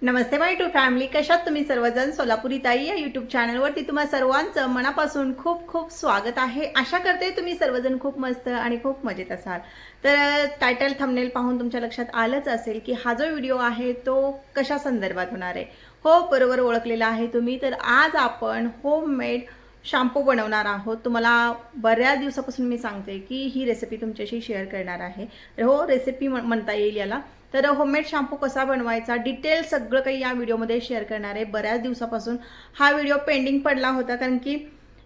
Namaste my to family, कशात तुम्ही सर्वजण? सोलापुरी ताई या यूट्यूब चॅनलवरती तुम्हा सर्वांचं मनापासून खूप खूप स्वागत आहे। आशा करते तुम्ही सर्वजण खूप मस्त आणि खूप मजेत असाल। तर टायटल थंबनेल पाहून तुमच्या लक्षात आलंच असेल की हा जो व्हिडिओ आहे तो कशा संदर्भात होणार आहे। हो, बरोबर ओळखलेला आहे तुम्ही। तर आज आपण होममेड शॅम्पू बनवणार आहोत। तुम्हाला बऱ्याच दिवसापासून मी सांगते की ही रेसिपी तुमच्याशी शेअर करणार आहे। हो, रेसिपी म्हणता येईल याला। तर होममेड शॅम्पू कसा बनवायचा डिटेल सगळं काही या व्हिडिओमध्ये शेअर करणार आहे। बऱ्याच दिवसापासून हा व्हिडिओ पेंडिंग पडला होता, कारण की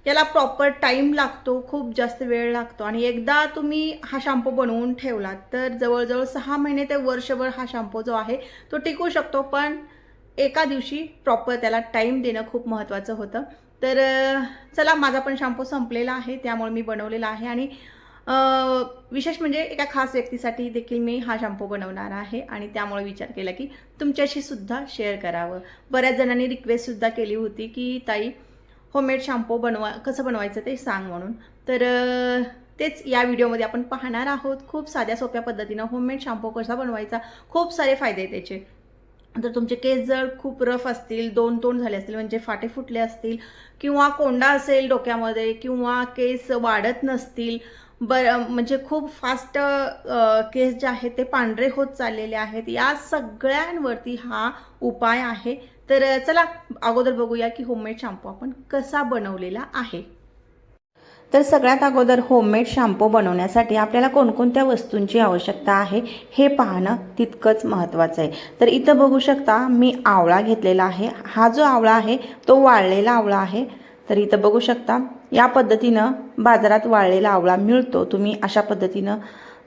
याला प्रॉपर टाइम लागतो, खूप जास्त वेळ लागतो। आणि एकदा तुम्ही हा शॅम्पू बनवून ठेवला तर जवळजवळ 6 महिने ते वर्षभर हा शॅम्पू जो आहे तो टिकू शकतो। पण एका दिवशी प्रॉपर त्याला टाइम देणं खूप महत्त्वाचं होतं। तर चला, माझा पण शॅम्पू संपलेला आहे, त्यामुळे मी बनवलेला आहे। आणि विशेष म्हणजे एका खास व्यक्तीसाठी देखील मी हा शॅम्पू बनवणार आहे आणि त्यामुळे विचार केला की तुमच्याशी सुद्धा शेअर करावं। बऱ्याच जणांनी रिक्वेस्ट सुद्धा केली होती की ताई, होममेड शॅम्पू कसं बनवायचं ते सांग म्हणून। तर तेच या व्हिडिओमध्ये आपण पाहणार आहोत। खूप साध्या सोप्या पद्धतीनं होममेड शॅम्पू कसा बनवायचा, खूप सारे फायदे त्याचे। तर तुमचे केस जर खूप रफ असतील, दोन तोंड झाले असतील, म्हणजे फाटे फुटले असतील, किंवा कोंडा असेल डोक्यामध्ये, किंवा केस वाढत नसतील, म्हणजे खूप फास्ट केस जे आहेत ते पांढरे होत चाललेले आहेत, या सगळ्यांवरती हा उपाय आहे। तर चला अगोदर बघूया की होममेड शॅम्पू आपण कसा बनवलेला आहे। तर सगळ्यात अगोदर होममेड शॅम्पू बनवण्यासाठी आपल्याला कोणकोणत्या वस्तूंची आवश्यकता आहे हे पाहणं तितकंच महत्त्वाचं आहे। तर इथं बघू शकता मी आवळा घेतलेला आहे। हा जो आवळा आहे तो वाळलेला आवळा आहे। तर इथं बघू शकता या पद्धतीनं बाजारात वाळलेला आवळा मिळतो। तुम्ही अशा पद्धतीनं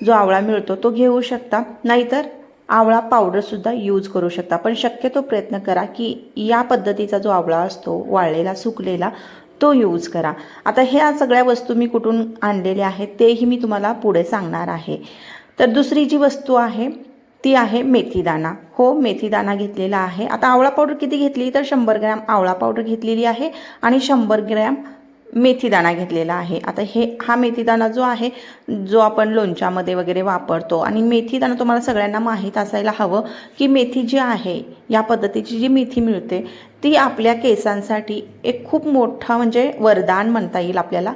जो आवळा मिळतो तो घेऊ शकता, नाहीतर आवळा पावडरसुद्धा यूज करू शकता। पण शक्यतो प्रयत्न करा की या पद्धतीचा जो आवळा असतो वाळलेला सुकलेला तो यूज करा। आता ह्या सगळ्या वस्तू मी कुठून आणलेल्या आहेत तेही मी तुम्हाला पुढे सांगणार आहे। तर दुसरी जी वस्तू आहे ती आहे मेथीदाणा। हो, मेथीदाणा घेतलेला आहे। आता आवळा पावडर किती घेतली तर 100 ग्रॅम आवळा पावडर घेतलेली आहे आणि 100 ग्रॅम मेथीदाणा घेतलेला आहे। आता हा मेथीदाणा जो आहे, जो आपण लोणच्यामध्ये वगैरे वापरतो, आणि मेथीदाणा तुम्हाला सगळ्यांना माहीत असायला हवं की मेथी जी आहे, या पद्धतीची जी मेथी मिळते ती आपल्या केसांसाठी एक खूप मोठा म्हणजे वरदान म्हणता येईल आपल्याला,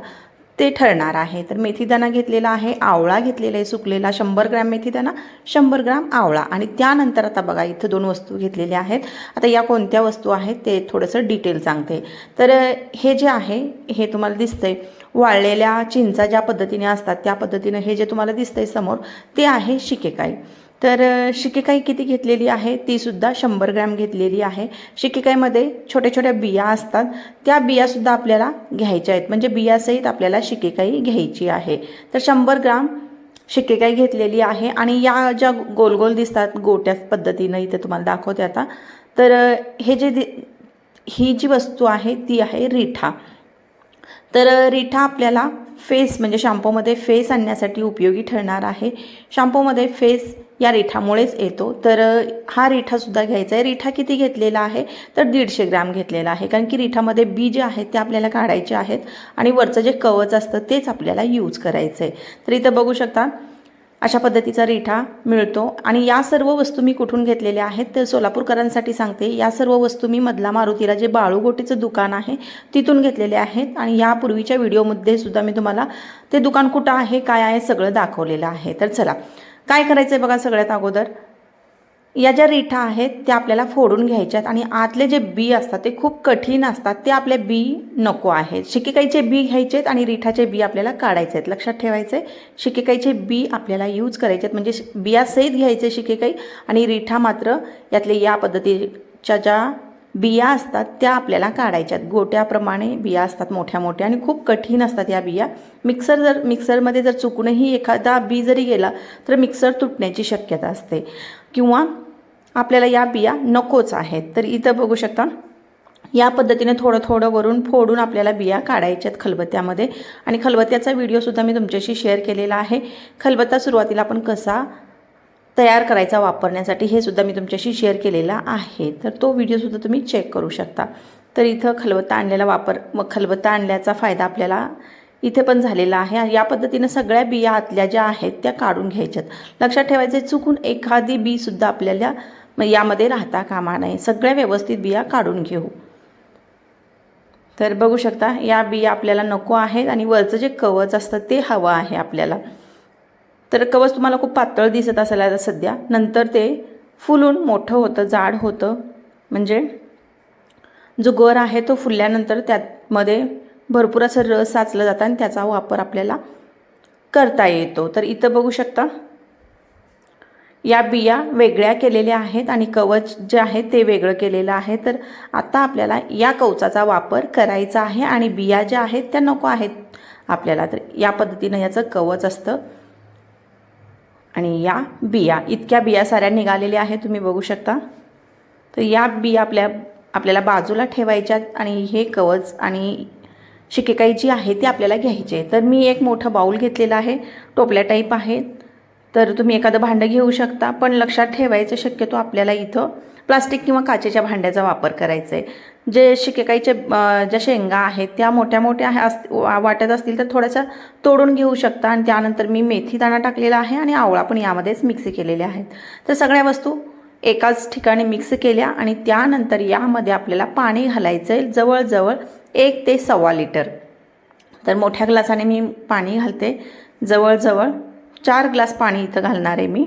ते ठरणार आहे। तर मेथीदाणा घेतलेला आहे, आवळा घेतलेला आहे सुकलेला, 100 ग्रॅम मेथीदाणा, 100 ग्रॅम आवळा। आणि त्यानंतर आता बघा इथं 2 वस्तू घेतलेल्या आहेत। आता या कोणत्या वस्तू आहेत ते थोडंसं डिटेल सांगते। तर हे जे आहे हे तुम्हाला दिसतंय वाळलेल्या चिंचा ज्या पद्धतीने असतात त्या पद्धतीने हे जे तुम्हाला दिसतंय समोर ते आहे शिकेकाई। तर शिकेकाई किती घेतलेली आहे ती सुद्धा 100 ग्रॅम घेतलेली आहे। शिकेकाईमध्ये छोट्या छोट्या बिया असतात, त्या बियासुद्धा आपल्याला घ्यायच्या आहेत, म्हणजे बियासहित आपल्याला शिकेकाई घ्यायची आहे। तर 100 ग्रॅम शिकेकाई घेतलेली आहे। आणि या ज्या गोल गोल दिसतात गोट्या पद्धतीनं इथे तुम्हाला दाखवते आता। तर ही जी वस्तू आहे ती आहे रिठा। तर रिठा आपल्याला फेस म्हणजे शॅम्पूमध्ये फेस आणण्यासाठी उपयोगी ठरणार आहे। शॅम्पूमध्ये फेस या रिठामुळेच येतो। तर हा रिठासुद्धा घ्यायचा आहे। रिठा किती घेतलेला आहे तर 150 ग्रॅम घेतलेला आहे, कारण की रिठामध्ये बी जे आहेत ते आपल्याला काढायचे आहेत आणि वरचं जे कवच असतं तेच आपल्याला यूज करायचं आहे। तर इथं बघू शकता अशा पद्धतीचा रिठा मिळतो। आणि या सर्व वस्तू मी कुठून घेतलेल्या आहेत तर सोलापूरकरांसाठी सांगते, या सर्व वस्तू मी मधला मारुतीला जे बाळूगोटीचं दुकान आहे तिथून घेतलेले आहेत। आणि यापूर्वीच्या व्हिडिओमध्ये सुद्धा मी तुम्हाला ते दुकान कुठं आहे काय आहे सगळं दाखवलेलं आहे। तर चला काय करायचं आहे बघा, सगळ्यात अगोदर या ज्या रिठा आहेत त्या आपल्याला फोडून घ्यायच्यात। आणि आतले जे बी असतात ते खूप कठीण असतात, ते आपले बी नको आहेत। शिकेकाईचे बी घ्यायचे आहेत आणि रिठाचे बी आपल्याला काढायचे आहेत। लक्षात ठेवायचे, शिकेकाईचे बी आपल्याला यूज करायचे आहेत, म्हणजे बियासहित घ्यायचे शिकेकाई, आणि रिठा मात्र यातले या पद्धतीच्या ज्या बिया असतात त्या आपल्याला काढायच्यात। गोट्याप्रमाणे बिया असतात मोठ्या मोठ्या आणि खूप कठीण असतात या बिया। मिक्सरमध्ये जर चुकूनही एखादा बी जरी गेला तर मिक्सर तुटण्याची शक्यता असते, किंवा आपल्याला या बिया नकोच आहेत। तर इथं बघू शकता या पद्धतीने थोडं थोडं वरून फोडून आपल्याला बिया काढायच्यात खलबत्त्यामध्ये। आणि खलबत्त्याचा व्हिडिओसुद्धा मी तुमच्याशी शेअर केलेला आहे। खलबत्ता सुरुवातीला आपण कसा तयार करायचा वापरण्यासाठी हे सुद्धा मी तुमच्याशी शेअर केलेला आहे, तर तो व्हिडिओसुद्धा तुम्ही चेक करू शकता। तर इथं खलबत्ता आणल्याचा फायदा आपल्याला इथे पण झालेला आहे। या पद्धतीने सगळ्या बिया आतल्या ज्या आहेत त्या काढून घ्यायच्यात। लक्षात ठेवायचे, चुकून एखादी बी सुद्धा आपल्याला मग यामध्ये राहता कामा नये. सगळ्या व्यवस्थित बिया काढून घेऊ. तर बघू शकता या बिया आपल्याला नको आहेत आणि वरचं जे कवच असतं ते हवं आहे आपल्याला. तर कवच तुम्हाला खूप पातळ दिसत असेल आता सध्या, नंतर ते फुलून मोठं होतं, जाड होतं. म्हणजे जो गर आहे तो फुलल्यानंतर त्यामध्ये भरपूर असं रस साचलं जातं आणि त्याचा वापर आपल्याला करता येतो. तर इथं बघू शकता या बिया वेगळ्या केलेल्या आहेत आणि कवच जे आहे ते वेगळं केलेलं आहे. तर आता आपल्याला या कवचाचा वापर करायचा आहे आणि बिया ज्या आहेत त्या नको आहेत आपल्याला. तर या पद्धतीनं याचं कवच असतं आणि या बिया, इतक्या बिया साऱ्या निघालेल्या आहेत तुम्ही बघू शकता. तर या बिया आपल्याला बाजूला ठेवायच्या आणि हे कवच आणि शिकेकाई जी आहे ती आपल्याला घ्यायची आहे. तर मी एक मोठं बाऊल घेतलेला आहे, टोपल्या टाईप आहे. तर तुम्ही एखादं भांडं घेऊ शकता, पण लक्षात ठेवायचं शक्यतो आपल्याला इथं प्लास्टिक किंवा काचेच्या भांड्याचा वापर करायचा आहे. जे शिकेकाईचे ज्या शेंगा आहेत त्या मोठ्या मोठ्या वाटत असतील तर थोड्याशा तोडून घेऊ शकता. आणि त्यानंतर मी मेथी दाणा टाकलेला आहे आणि आवळा पण यामध्येच मिक्स केलेले आहेत. तर सगळ्या वस्तू एकाच ठिकाणी मिक्स केल्या आणि त्यानंतर यामध्ये आपल्याला पाणी घालायचं आहे, जवळजवळ 1 ते 1.25 लिटर. तर मोठ्या ग्लासाने मी पाणी घालते, जवळजवळ 4 ग्लास पाणी इथं घालणार आहे मी.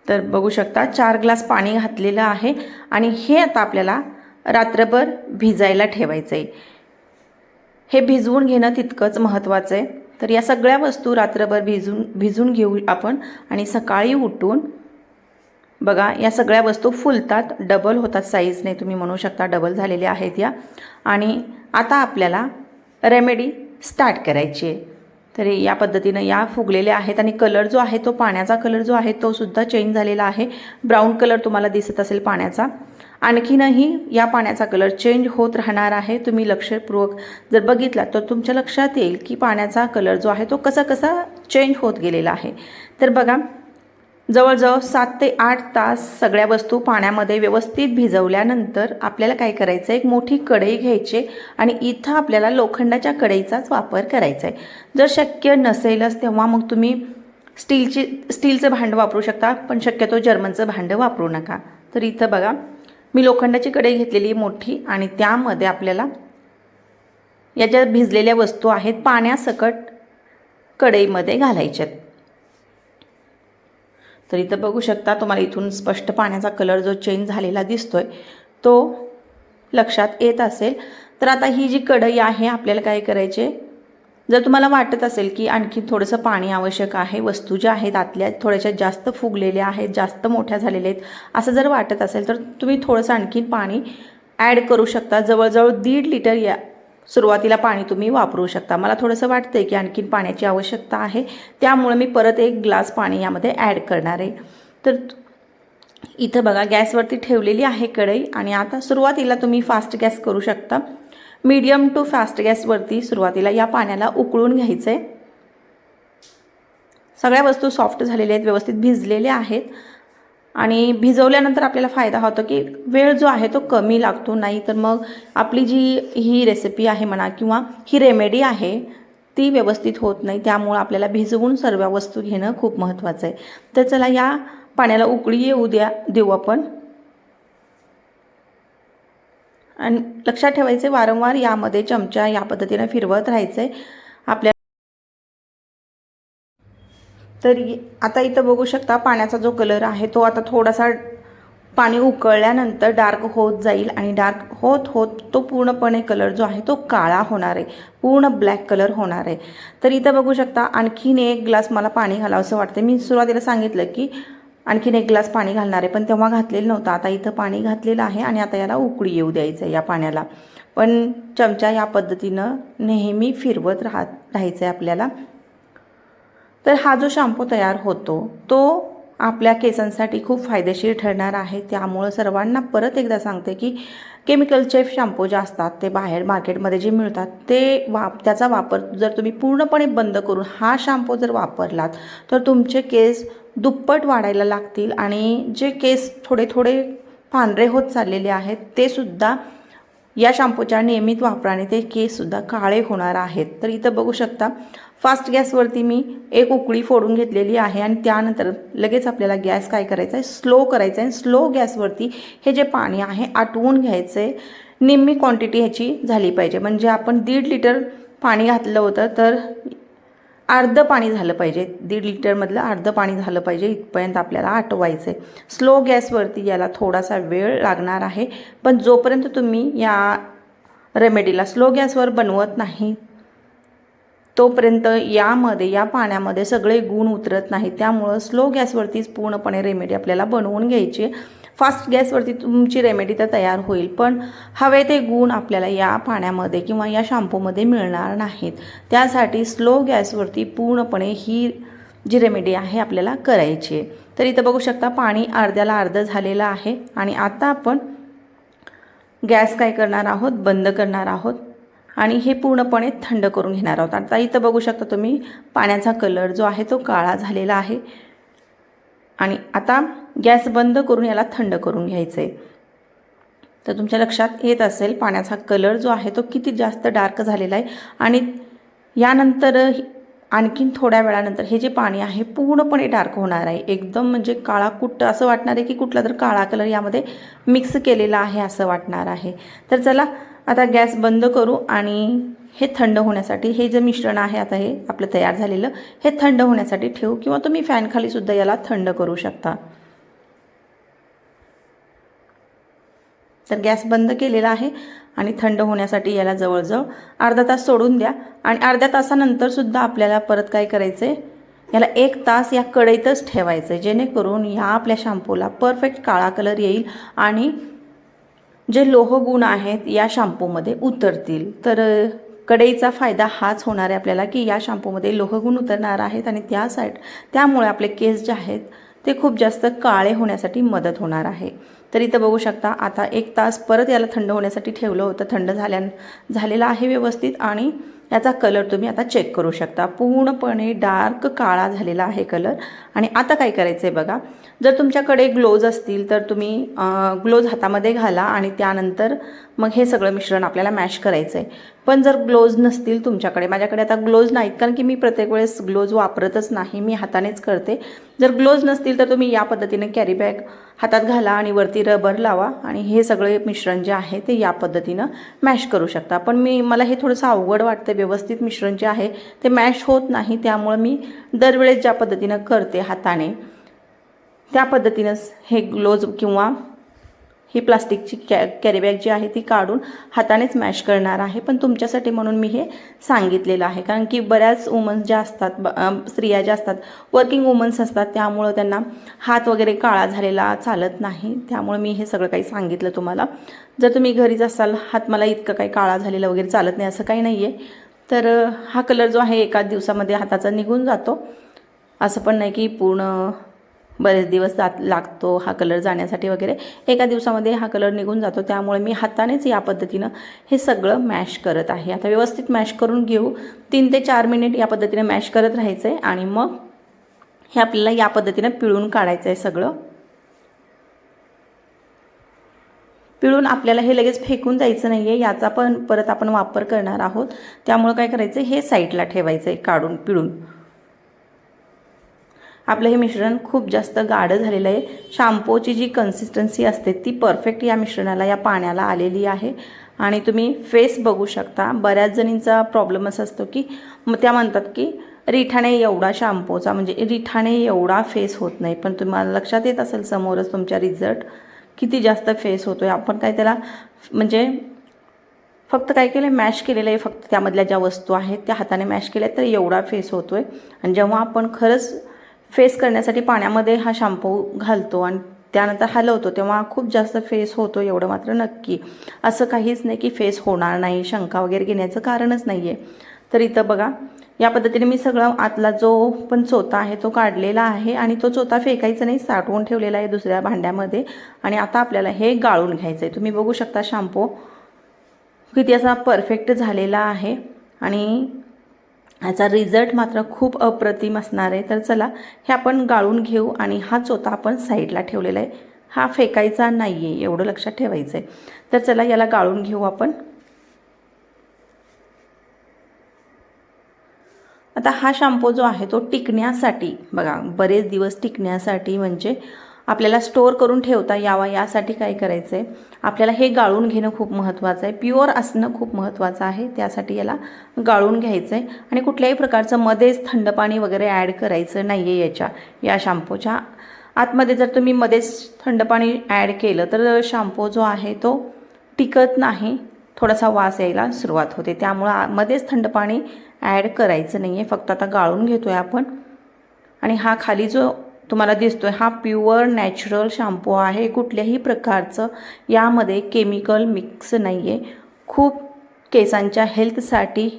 तर बघू शकता 4 ग्लास पाणी घातलेलं आहे आणि हे आता आपल्याला रात्रभर भिजायला ठेवायचं आहे. हे भिजवून घेणं तितकंच महत्त्वाचं आहे. तर या सगळ्या वस्तू रात्रभर भिजून घेऊ आपण आणि सकाळी उठून बघा या सगळ्या वस्तू फुलतात, डबल होतात साईजने, तुम्ही म्हणू शकता डबल झालेल्या आहेत या. आणि आता आपल्याला रेमेडी स्टार्ट करायची आहे. तर या पद्धतीनं या फुगलेल्या आहेत आणि कलर जो आहे तो पाण्याचा कलर जो आहे तो सुद्धा चेंज झालेला आहे. ब्राऊन कलर तुम्हाला दिसत असेल पाण्याचा. आणखीनही या पाण्याचा कलर चेंज होत राहणार आहे. तुम्ही लक्षपूर्वक जर बघितला तर तुमच्या लक्षात येईल की पाण्याचा कलर जो आहे तो कसा कसा चेंज होत गेलेला आहे. तर बघा जवळजवळ 7 ते 8 तास सगळ्या वस्तू पाण्यामध्ये व्यवस्थित भिजवल्यानंतर आपल्याला काय करायचं आहे, एक मोठी कढई घ्यायची आणि इथं आपल्याला लोखंडाच्या कढईचाच वापर करायचा आहे. जर शक्य नसेलच तेव्हा मग तुम्ही स्टीलचं भांडं वापरू शकता, पण शक्यतो जर्मनचं भांडं वापरू नका. तर इथं बघा मी लोखंडाची कढई घेतलेली मोठी आणि त्यामध्ये आपल्याला या ज्या भिजलेल्या वस्तू आहेत पाण्यासकट कढईमध्ये घालायच्यात. तर इथं बघू शकता तुम्हाला इथून स्पष्ट पाण्याचा कलर जो चेंज झालेला दिसतोय तो लक्षात येत असेल. तर आता ही जी कढई आहे आपल्याला काय करायचे, जर तुम्हाला वाटत असेल की आणखी थोडंसं पाणी आवश्यक आहे, वस्तू ज्या आहेत आतल्या थोड्याशा जास्त फुगलेल्या आहेत, जास्त मोठ्या झालेल्या आहेत असं जर वाटत असेल तर तुम्ही थोडंसं आणखीन पाणी ॲड करू शकता. जवळजवळ 1.5 लिटर या सुरुवातीला पाणी तुम्ही वापरू शकता. मला थोडंसं वाटतं आहे की आणखीन पाण्याची आवश्यकता आहे, त्यामुळे मी परत 1 ग्लास पाणी यामध्ये ॲड करणार आहे. तर इथं बघा गॅसवरती ठेवलेली आहे कढई आणि आता सुरुवातीला तुम्ही फास्ट गॅस करू शकता. मीडियम टू फास्ट गॅसवरती सुरुवातीला या पाण्याला उकळून घ्यायचं आहे. सगळ्या वस्तू सॉफ्ट झालेल्या आहेत, व्यवस्थित भिजलेल्या आहेत आणि भिजवल्यानंतर आपल्याला फायदा होतो की वेळ जो आहे तो कमी लागतो. नाही तर मग आपली ही रेसिपी आहे म्हणा किंवा ही रेमेडी आहे ती व्यवस्थित होत नाही. त्यामुळे आपल्याला भिजवून सर्व वस्तू घेणं खूप महत्त्वाचं आहे. तर चला या पाण्याला उकळी येऊ देऊ आपण. आणि लक्षात ठेवायचे वारंवार यामध्ये चमचा या पद्धतीने फिरवत राहायचे आपल्या. तर आता इथं बघू शकता पाण्याचा जो कलर आहे तो आता थोडासा पाणी उकळल्यानंतर डार्क होत जाईल आणि डार्क होत होत तो पूर्णपणे कलर जो आहे तो काळा होणार आहे, पूर्ण ब्लॅक कलर होणार आहे. तर इथं बघू शकता आणखीन 1 ग्लास मला पाणी घालावंसं वाटतं. मी सुरुवातीला सांगितलं की आणखीन 1 ग्लास पाणी घालणार आहे, पण तेव्हा घातलेलं नव्हतं. आता इथं पाणी घातलेलं आहे आणि आता याला उकळी येऊ द्यायचं आहे या पाण्याला. पण चमचा या पद्धतीनं नेहमी फिरवत राहायचं आहे आपल्याला. तर हा जो शॅम्पू तयार होतो तो आपल्या केसांसाठी खूप फायदेशीर ठरणार आहे. त्यामुळं सर्वांना परत एकदा सांगते की केमिकलचे शॅम्पू जे असतात ते बाहेर मार्केटमध्ये जे मिळतात त्याचा वापर जर तुम्ही पूर्णपणे बंद करून हा शॅम्पू जर वापरलात तर तुमचे केस दुप्पट वाढायला लागतील आणि जे केस थोडे थोडे पांढरे होत चाललेले आहेत ते सुद्धा या शॅम्पूच्या नियमित वापराने ते केससुद्धा काळे होणार आहेत। तर इथं बघू शकता फास्ट गॅसवरती मी एक उकळी फोडून घेतलेली आहे आणि त्यानंतर लगेच आपल्याला गॅस काय करायचा आहे, स्लो करायचा आहे। स्लो गॅसवरती हे जे पाणी आहे आटवून घ्यायचं आहे। निम्मी क्वांटिटी ह्याची झाली पाहिजे, म्हणजे आपण 1.5 लिटर पाणी घातलं होतं तर अर्धं पाणी झालं पाहिजे, 1.5 लिटरमधलं अर्धं पाणी झालं पाहिजे इथपर्यंत आपल्याला आटवायचं आहे। स्लो गॅसवरती याला थोडासा वेळ लागणार आहे, पण जोपर्यंत तुम्ही या रेमेडीला स्लो गॅसवर बनवत नाही तोपर्यंत या पाण्यामध्ये सगळे गुण उतरत नाही। त्यामुळं स्लो गॅसवरतीच पूर्णपणे रेमेडी आपल्याला बनवून घ्यायची। फास्ट गॅसवरती तुमची रेमेडी तर तयार होईल, पण हवे ते गुण आपल्याला या पाण्यामध्ये किंवा या शॅम्पूमध्ये मिळणार नाहीत। त्यासाठी स्लो गॅसवरती पूर्णपणे ही जी रेमेडी आहे आपल्याला करायची आहे। तर इथं बघू शकता पाणी अर्ध्याला अर्धं झालेलं आहे आणि आता आपण गॅस काय करणार आहोत, बंद करणार आहोत आणि हे पूर्णपणे थंड करून घेणार आहोत। आता इथं बघू शकता तुम्ही पाण्याचा कलर जो आहे तो काळा झालेला आहे आणि आता गॅस बंद करून याला थंड करून घ्यायचं आहे। तर तुमच्या लक्षात येत असेल पाण्याचा कलर जो आहे तो किती जास्त डार्क झालेला आहे आणि यानंतर आणखीन थोड्या वेळानंतर हे जे पाणी आहे पूर्णपणे डार्क होणार आहे, एकदम म्हणजे काळा कुट्ट असं वाटणार आहे की कुठला तर काळा कलर यामध्ये मिक्स केलेला आहे असं वाटणार आहे। तर चला आता गॅस बंद करू आणि हे थंड होण्यासाठी हे जे मिश्रण आहे आता हे आपलं तयार झालेलं हे थंड होण्यासाठी ठेवू किंवा तुम्ही फॅनखाली सुद्धा याला थंड करू शकता। तर गॅस बंद केलेला आहे आणि थंड होण्यासाठी याला जवळजवळ अर्धा तास सोडून द्या आणि अर्ध्या तासानंतर सुद्धा आपल्याला परत काय करायचं आहे, याला 1 तास या कढईतच ठेवायचं आहे, जेणेकरून या आपल्या शॅम्पूला परफेक्ट काळा कलर येईल आणि जे लोहगुण आहेत या शॅम्पूमध्ये उतरतील। तर कढईचा फायदा हाच होणार आहे आपल्याला की या शॅम्पूमध्ये लोहगुण उतरणार आहेत आणि त्यामुळे आपले केस जे आहेत ते खूप जास्त काळे होण्यासाठी मदत होणार आहे। तर इथं बघू शकता आता 1 तास परत याला थंड होण्यासाठी ठेवलं होतं, थंड झालेला आहे व्यवस्थित आणि याचा कलर तुम्ही आता चेक करू शकता, पूर्णपणे डार्क काळा झालेला आहे कलर। आणि आता काय करायचं आहे बघा, जर तुमच्याकडे ग्लोव्ज असतील तर तुम्ही ग्लोव्ज हातामध्ये घाला आणि त्यानंतर मग हे सगळं मिश्रण आपल्याला मॅश करायचं आहे। पण जर ग्लोव्ज नसतील तुमच्याकडे, माझ्याकडे आता ग्लोव्ज नाहीत कारण की मी प्रत्येक वेळेस ग्लोव्ज वापरतच नाही, मी हातानेच करते। जर ग्लोव्ज नसतील तर तुम्ही या पद्धतीने कॅरी बॅग हातात घाला आणि वरती रबर लावा आणि हे सगळे मिश्रण जे आहे ते या पद्धतीनं मॅश करू शकता। पण मला हे थोडंसं अवघड वाटतं, व्यवस्थित मिश्रण जे आहे ते मॅश होत नाही, त्यामुळे मी दरवेळेस ज्या पद्धतीनं करते हाताने त्या पद्धतीनंच हे ग्लोव्ज किंवा ही प्लास्टिकची कॅरी बॅग जी आहे ती काढून हातानेच मॅश करणार आहे। पण तुमच्यासाठी म्हणून मी हे सांगितलेलं आहे, कारण की बऱ्याच वुमन्स ज्या असतात, स्त्रिया ज्या असतात, वर्किंग वुमन्स असतात, त्यामुळं त्यांना हात वगैरे काळा झालेला चालत नाही, त्यामुळे मी हे सगळं काही सांगितलं तुम्हाला। जर तुम्ही घरीच असाल, हात मला इतकं काही काळा झालेला वगैरे चालत नाही असं काही नाही आहे, तर हा कलर जो आहे एका दिवसामध्ये हाताचा निघून जातो, असं पण नाही की पूर्ण बरेच दिवस लागतो हा कलर जाण्यासाठी वगैरे, एका दिवसामध्ये हा कलर निघून जातो। त्यामुळे मी हातानेच या पद्धतीनं हे सगळं मॅश करत आहे। आता व्यवस्थित मॅश करून घेऊ, 3 ते 4 मिनिट या पद्धतीने मॅश करत राहायचं आहे आणि मग हे आपल्याला या पद्धतीनं पिळून काढायचं आहे सगळं। पिळून आपल्याला हे लगेच फेकून द्यायचं नाही आहे, याचा पण परत आपण वापर करणार आहोत, त्यामुळे काय करायचं हे साईडला ठेवायचं आहे काढून पिळून। आपलं हे मिश्रण खूप जास्त गाढ झालेलं आहे, शॅम्पूची जी कन्सिस्टन्सी असते ती परफेक्ट या मिश्रणाला, या पाण्याला आलेली आहे। आणि तुम्ही फेस बघू शकता, बऱ्याच जणींचा प्रॉब्लेम असा असतो की त्या म्हणतात की रिठाने एवढा शॅम्पूचा म्हणजे रिठाने एवढा फेस होत नाही, पण तुम्हाला लक्षात येत असेल समोरच तुमच्या रिझल्ट किती जास्त फेस होतो आहे। आपण काय त्याला म्हणजे फक्त काय केलं, मॅश केलेलं आहे, फक्त त्यामधल्या ज्या वस्तू आहेत त्या हाताने मॅश केल्या तर एवढा फेस होतो आहे। आणि जेव्हा आपण खरंच फेस करण्यासाठी पाण्यामध्ये हा शॅम्पू घालतो आणि त्यानंतर हलवतो तेव्हा खूप जास्त फेस होतो, एवढं मात्र नक्की। असं काहीच नाही की फेस होणार नाही, शंका वगैरे घेण्याचं कारणच नाही आहे। तर इथं बघा या पद्धतीने मी सगळं आतला जो पण चोथा आहे तो काढलेला आहे आणि तो चोथा फेकायचा नाही, साठवून ठेवलेला आहे दुसऱ्या भांड्यामध्ये। आणि आता आपल्याला हे गाळून घ्यायचं आहे। तुम्ही बघू शकता शॅम्पू किती असा परफेक्ट झालेला आहे आणि याचा रिझल्ट मात्र खूप अप्रतिम असणार आहे। तर चला हे आपण गाळून घेऊ आणि हा चोथा आपण साईडला ठेवलेला आहे हा फेकायचा नाही आहे, एवढं लक्षात ठेवायचं आहे. तर चला याला गाळून घेऊ आपण. आता हा शॅम्पू जो आहे तो टिकण्यासाठी बघा, बरेच दिवस टिकण्यासाठी म्हणजे आपल्याला स्टोअर करून ठेवता यावा यासाठी काय करायचं आहे, आपल्याला हे गाळून घेणं खूप महत्त्वाचं आहे. प्युअर असणं खूप महत्त्वाचं आहे. त्यासाठी याला गाळून घ्यायचं आहे आणि कुठल्याही प्रकारचं मध्येच थंड पाणी वगैरे ॲड करायचं नाही आहे. या शॅम्पूच्या आतमध्ये जर तुम्ही मध्येच थंड पाणी ॲड केलं तर शॅम्पू जो आहे तो टिकत नाही, थोडासा वास यायला सुरुवात होते. त्यामुळं मध्येच थंड पाणी ॲड करायचं नाही आहे. फक्त आता गाळून घेतो आहे आपण. आणि हा खाली जो तुम्हाला दिसतो आहे हा प्युअर नॅचरल शॅम्पू आहे. कुठल्याही प्रकारचं यामध्ये केमिकल मिक्स नाही आहे. खूप केसांच्या हेल्थसाठी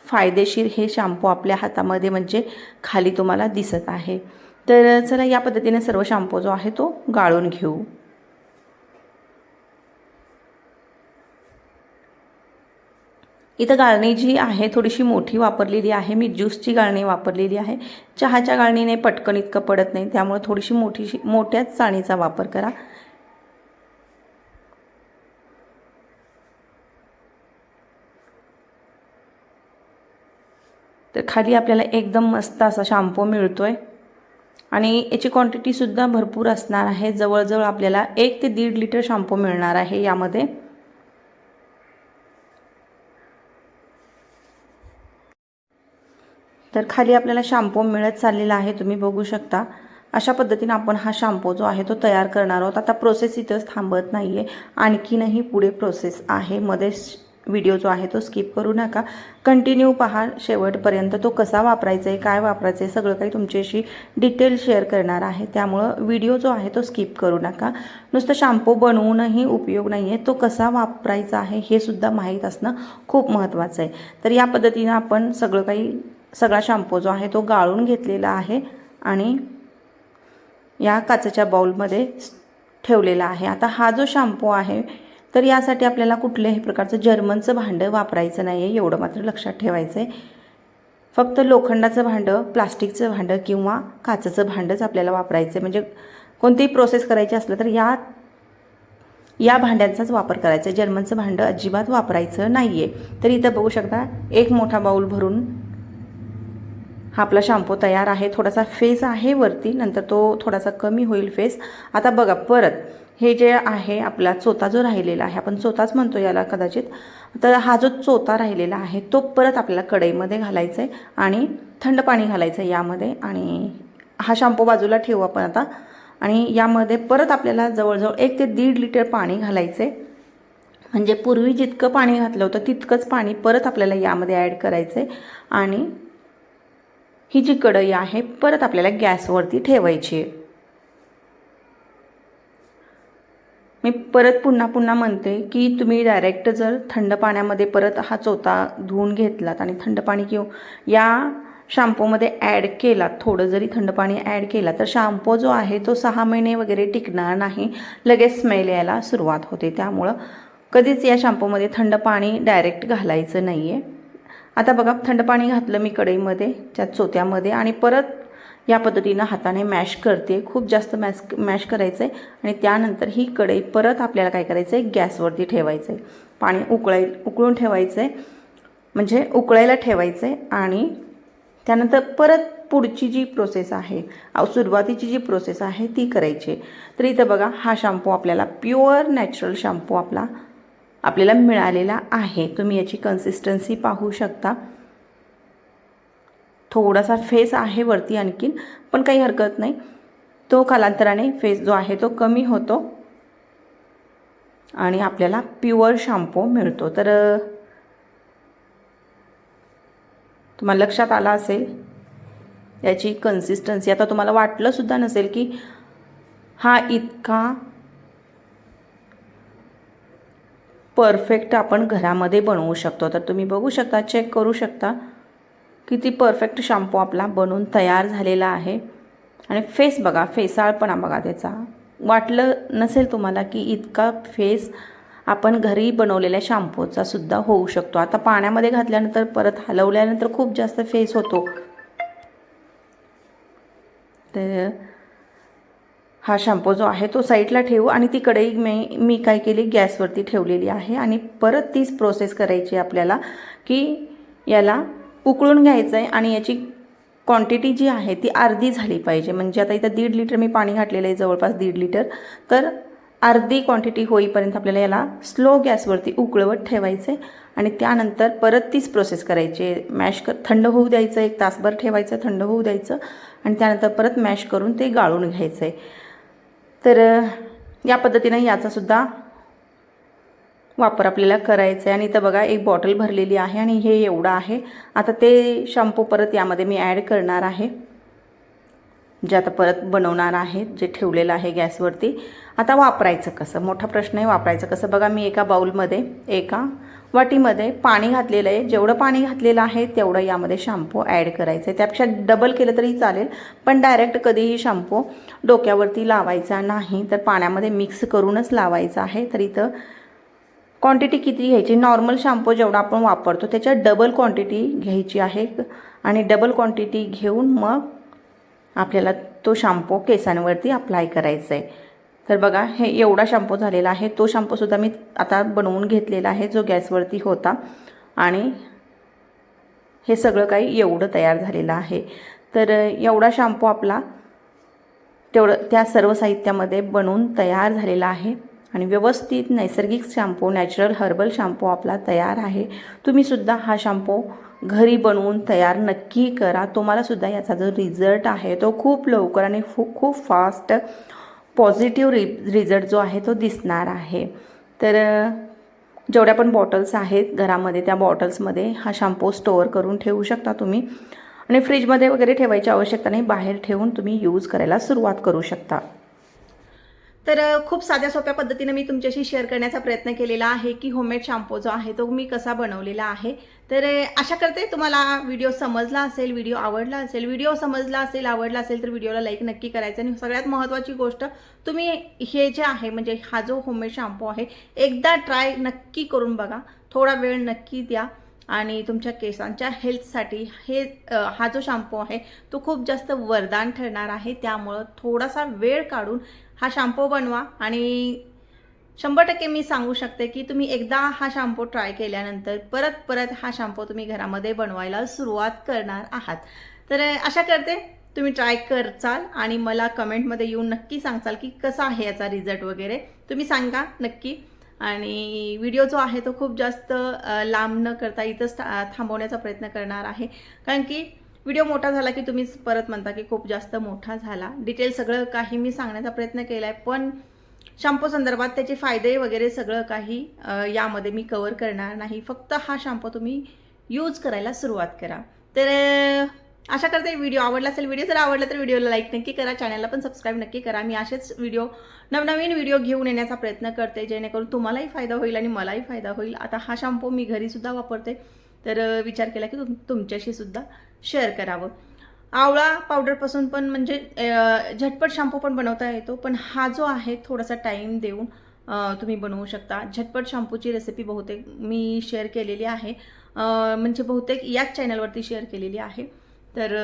फायदेशीर हे शॅम्पू आपल्या हातामध्ये म्हणजे खाली तुम्हाला दिसत आहे. तर चला या पद्धतीने सर्व शॅम्पू जो आहे तो गाळून घेऊ. इथं गाळणी जी आहे थोडीशी मोठी वापरलेली आहे. मी ज्यूसची गाळणी वापरलेली आहे. चहाच्या गाळणीने पटकन इतकं पडत नाही, त्यामुळे थोडीशी मोठ्याच चाळणीचा वापर करा. तर खाली आपल्याला एकदम मस्त असा शॅम्पू मिळतोय आणि याची क्वांटिटीसुद्धा भरपूर असणार आहे. जवळजवळ आपल्याला 1 ते 1.5 लिटर शॅम्पू मिळणार आहे यामध्ये. तर खाली आपल्याला शॅम्पू मिळत चाललेला आहे, तुम्ही बघू शकता. अशा पद्धतीने आपण हा शॅम्पू जो आहे तो तयार करणार आहोत. आता प्रोसेस इथंच थांबत नाही आहे, आणखीनही पुढे प्रोसेस आहे. मध्येच व्हिडिओ जो आहे तो स्किप करू नका, कंटिन्यू पहा शेवटपर्यंत. तो कसा वापरायचा आहे, काय वापरायचं आहे, सगळं काही तुमच्याशी डिटेल शेअर करणार आहे. त्यामुळं व्हिडिओ जो आहे तो स्किप करू नका. नुसतं शॅम्पू बनवूनही उपयोग नाही आहे, तो कसा वापरायचा आहे हे सुद्धा माहीत असणं खूप महत्त्वाचं आहे. तर या पद्धतीनं आपण सगळा शॅम्पू जो आहे तो गाळून घेतलेला आहे आणि या काचेच्या बाउलमध्ये ठेवलेला आहे. आता हा जो शॅम्पू आहे तर यासाठी आपल्याला कुठल्याही प्रकारचं जर्मनचं भांडं वापरायचं नाही आहे, एवढं मात्र लक्षात ठेवायचं आहे. फक्त लोखंडाचं भांडं, प्लास्टिकचं भांडं किंवा काचेचं भांडंच आपल्याला वापरायचं आहे. म्हणजे कोणतीही प्रोसेस करायची असलं तर या भांड्यांचाच वापर करायचा आहे. जर्मनचं भांडं अजिबात वापरायचं नाही आहे. तर इथं बघू शकता एक मोठा बाउल भरून हा आपला शॅम्पू तयार आहे. थोडासा फेस आहे वरती, नंतर तो थोडासा कमी होईल फेस. आता बघा परत हे जे आहे आपला चोथा जो राहिलेला आहे, आपण चोथाच म्हणतो याला कदाचित, तर हा जो चोथा राहिलेला आहे तो परत आपल्याला कढईमध्ये घालायचा आहे आणि थंड पाणी घालायचं आहे यामध्ये. आणि हा शॅम्पू बाजूला ठेवू आपण आता. आणि यामध्ये परत आपल्याला जवळजवळ 1 ते 1.5 लिटर पाणी घालायचं आहे. म्हणजे पूर्वी जितकं पाणी घातलं होतं तितकंच पाणी परत आपल्याला यामध्ये ॲड करायचं आहे. आणि ही जी कढई आहे परत आपल्याला गॅसवरती ठेवायची आहे. मी परत पुन्हा म्हणते की तुम्ही डायरेक्ट जर थंड पाण्यामध्ये परत हा चोथा धुवून घेतलात आणि थंड पाणी या शॅम्पूमध्ये ॲड केलात, थोडं जरी थंड पाणी ॲड केला तर शॅम्पू जो आहे तो 6 महिने वगैरे टिकणार नाही, लगेच स्मेल यायला सुरुवात होते. त्यामुळं कधीच या शॅम्पूमध्ये थंड पाणी डायरेक्ट घालायचं नाही आहे. आता बघा थंड पाणी घातलं मी कढईमध्ये त्या चोथ्यामध्ये आणि परत या पद्धतीनं हाताने मॅश करते. खूप जास्त मॅश करायचं आहे आणि त्यानंतर ही कढई परत आपल्याला काय करायचं आहे, गॅसवरती ठेवायचं आहे. पाणी उकळून ठेवायचं आहे, म्हणजे उकळायला ठेवायचं आहे. आणि त्यानंतर परत पुढची जी प्रोसेस आहे, सुरुवातीची जी प्रोसेस आहे ती करायची. तर इथं बघा हा शॅम्पू आपल्याला प्युअर नॅचरल शॅम्पू आपल्याला मिळालेला आहे. तुम्ही याची कन्सिस्टन्सी पाहू शकता. थोडासा फेस आहे वरती आणखीन, पण काही हरकत नाही, तो कालांतराने फेस जो आहे तो कमी होतो आणि आपल्याला प्युअर शॅम्पू मिळतो. तर तुम्हाला लक्षात आला असेल याची कन्सिस्टन्सी. आता तुम्हाला वाटलं सुद्धा नसेल की हा इतका परफेक्ट आपण घरामध्ये बनवू शकतो. तर तुम्ही बघू शकता, चेक करू शकता किती परफेक्ट शॅम्पू आपला बनवून तयार झालेला आहे. आणि फेस बघा, फेसाळपणा बघा त्याचा. वाटलं नसेल तुम्हाला की इतका फेस आपण घरी बनवलेल्या शॅम्पूचा सुद्धा होऊ शकतो. आता पाण्यामध्ये घातल्यानंतर परत हलवल्यानंतर खूप जास्त फेस होतो. तर हा शॅम्पू जो आहे तो साईडला ठेवू आणि ती कढई मी काय केली गॅसवरती ठेवलेली आहे आणि परत तीच प्रोसेस करायची आपल्याला की याला उकळून घ्यायचं आहे आणि याची क्वांटिटी जी आहे ती अर्धी झाली पाहिजे. म्हणजे आता इथं 1.5 लिटर मी पाणी घातलेलं आहे, जवळपास 1.5 लिटर. तर अर्धी क्वांटिटी होईपर्यंत आपल्याला याला स्लो गॅसवरती उकळवत ठेवायचं आहे आणि त्यानंतर परत तीच प्रोसेस करायची. थंड होऊ द्यायचं, 1 तासभर ठेवायचं, थंड होऊ द्यायचं आणि त्यानंतर परत मॅश करून ते गाळून घ्यायचं आहे. तर या पद्धतीनं याचासुद्धा वापर आपल्याला करायचा आहे. आणि इथं बघा एक बॉटल भरलेली आहे आणि हे एवढं आहे. आता ते शॅम्पू परत यामध्ये मी ॲड करणार आहे, जे आता परत बनवणार आहे, जे ठेवलेलं आहे गॅसवरती. आता वापरायचं कसं, मोठा प्रश्न आहे. वापरायचं कसं बघा, मी एका बाउलमध्ये, एका वाटीमध्ये पाणी घातलेलं आहे. जेवढं पाणी घातलेलं आहे तेवढं यामध्ये शॅम्पू ॲड करायचं आहे. त्यापेक्षा डबल केलं तरी चालेल, पण डायरेक्ट कधीही शॅम्पू डोक्यावरती लावायचा नाही, तर पाण्यामध्ये मिक्स करूनच लावायचा आहे. तर इथं क्वांटिटी किती घ्यायची, नॉर्मल शॅम्पू जेवढा आपण वापरतो त्याच्या डबल क्वांटिटी घ्यायची आहे आणि डबल क्वांटिटी घेऊन मग आपल्याला तो शॅम्पू केसांवरती अप्लाय करायचा आहे. तर बघा हे एवढा शॅम्पू झालेला आहे. तो शॅम्पूसुद्धा मी आता बनवून घेतलेला आहे, जो गॅसवरती होता. आणि हे सगळं काही एवढं तयार झालेलं आहे. तर एवढा शॅम्पू आपला तेवढं त्या सर्व साहित्यामध्ये बनवून तयार झालेला आहे आणि व्यवस्थित नैसर्गिक शॅम्पू, नॅचरल हर्बल शॅम्पू आपला तयार आहे. तुम्हीसुद्धा हा शॅम्पू घरी बनवून तयार नक्की करा. तुम्हालासुद्धा याचा जो रिझल्ट आहे तो खूप लवकर आणि खूप फास्ट पॉझिटिव्ह रिझल्ट जो आहे तो दिसणार आहे. तर जेवढ्या पण बॉटल्स आहेत घरामध्ये त्या बॉटल्समध्ये हा शॅम्पू स्टोअर करून ठेवू शकता तुम्ही आणि फ्रीजमध्ये वगैरे ठेवायची आवश्यकता नाही, बाहेर ठेवून तुम्ही यूज करायला सुरुवात करू शकता. तर खूप साध्या सोप्या पद्धतीने मी तुमच्याशी शेअर करण्याचा प्रयत्न केलेला आहे की होममेड शॅम्पू जो आहे तो मी कसा बनवलेला आहे. तर आशा करते तुम्हाला व्हिडिओ समजला असेल, व्हिडिओ आवडला असेल. व्हिडिओ समजला असेल, आवडला असेल तर व्हिडिओला लाईक नक्की करायचं. आणि सगळ्यात महत्त्वाची गोष्ट, तुम्ही हे जे आहे म्हणजे हा जो होममेड शॅम्पू आहे एकदा ट्राय नक्की करून बघा, थोडा वेळ नक्की द्या आणि तुमच्या केसांच्या हेल्थसाठी हा जो शॅम्पू आहे तो खूप जास्त वरदान ठरणार आहे. त्यामुळं थोडासा वेळ काढून हा शॅम्पू बनवा आणि 100% मी सांगू शकते की तुम्ही एकदा हा शॅम्पू ट्राय केल्यानंतर परत हा शॅम्पू तुम्ही घरामध्ये बनवायला सुरुवात करणार आहात. तर आशा करते तुम्ही ट्राय करचाल आणि मला कमेंटमध्ये येऊन नक्की सांगचाल की कसा आहे याचा रिझल्ट वगैरे. तुम्ही सांगा नक्की. आणि व्हिडिओ जो आहे तो खूप जास्त लांब न करता इथंच थांबवण्याचा प्रयत्न करणार आहे, कारण की व्हिडिओ मोठा झाला की तुम्हीच परत म्हणता की खूप जास्त मोठा झाला. डिटेल सगळं काही मी सांगण्याचा प्रयत्न केला आहे, पण शॅम्पू संदर्भात त्याचे फायदे वगैरे सगळं काही यामध्ये मी कवर करणार नाही. फक्त हा शॅम्पू तुम्ही यूज करायला सुरुवात करा. तर आशा करते व्हिडिओ आवडला असेल. व्हिडिओ जर आवडला तर व्हिडिओला लाईक नक्की करा, चॅनलला पण सबस्क्राईब नक्की करा. मी असेच नवनवीन व्हिडिओ घेऊन येण्याचा प्रयत्न करते, जेणेकरून तुम्हालाही फायदा होईल आणि मलाही फायदा होईल. आता हा शॅम्पू मी घरीसुद्धा वापरते, तर विचार केला की तुमच्याशी सुद्धा शेअर करावं. आवळा पावडरपासून पण म्हणजे झटपट शॅम्पू पण बनवता येतो, पण हा जो आहे थोडासा टाईम देऊन तुम्ही बनवू शकता. झटपट शॅम्पूची रेसिपी बहुतेक मी शेअर केलेली आहे, म्हणजे बहुतेक याच चॅनलवरती शेअर केलेली आहे. तर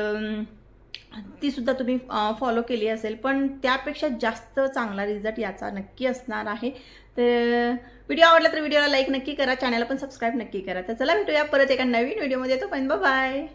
तीसुद्धा तुम्ही फॉलो केली असेल, पण त्यापेक्षा जास्त चांगला रिझल्ट याचा नक्की असणार आहे. तर व्हिडिओ आवडला तर व्हिडिओला लाईक नक्की करा, चॅनलला पण सबस्क्राईब नक्की करा. तर चला भेटूया परत एका नवीन व्हिडिओमध्ये. तो पण बाय.